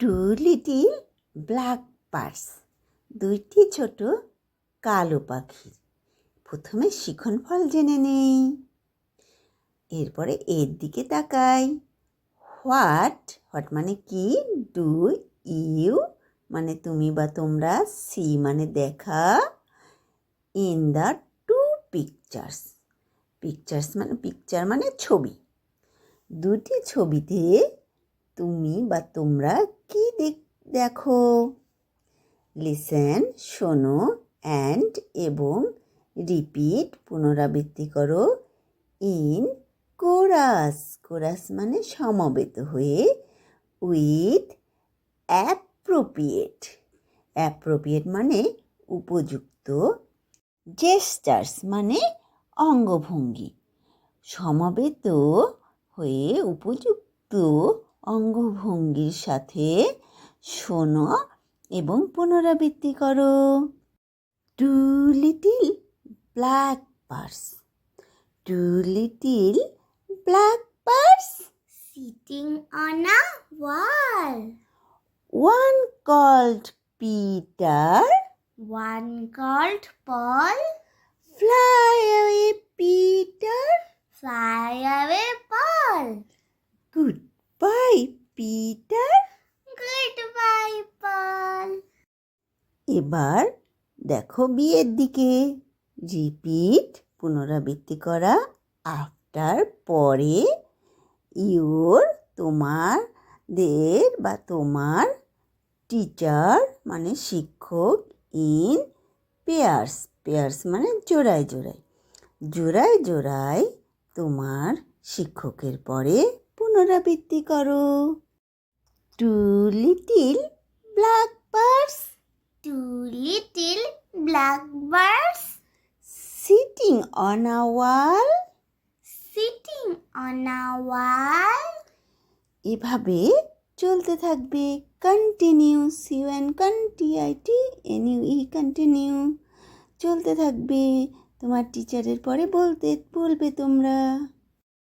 Two little black birds, দুইটি ছোট কালো পাখি। প্রথমে শিখন ফল জেনে নেই, এরপরে এর দিকে তাকাই। হোয়াট মানে কি, ডু ইউ মানে তুমি বা তোমরা, সি মানে দেখা, in the two pictures, picture মানে ছবি। দুটি ছবিতে তুমি বা তোমরা কি দেখো? লিসেন শোনো, অ্যান্ড এবং রিপিট পুনরাবৃত্তি করো, ইন কোরাস মানে সমবেত হয়ে, উইথ অ্যাপ্রোপ্রিয়েট মানে উপযুক্ত, জেস্টার্স মানে অঙ্গভঙ্গি। সমবেত হয়ে উপযুক্ত অঙ্গভঙ্গির সাথে শোনো এবং পুনরাবৃত্তি করো। Two little blackbirds, two little blackbirds sitting on a wall. One called Peter, One called Paul. fly away Peter, Fly away, Paul. goodbye Peter. Goodbye, Paul. এবার দেখো বিয়ের দিকে, রিপিট পুনরাবৃত্তি করা, আফটার পরে, ইউর তোমাদের বা তোমার, টিচার মানে শিক্ষক, ইন পেয়ার্স মানে জোড়ায় তোমার শিক্ষকের পরে পুনরাবৃত্তি করো। Two little blackbirds Two little blackbirds sitting on a wall, sitting on a wall. এভাবে চলতে থাকবে। কন্টিনিউ, কন্টিনিউ চলতে থাকবে। তোমার টিচারের পরে বলবে তোমরা।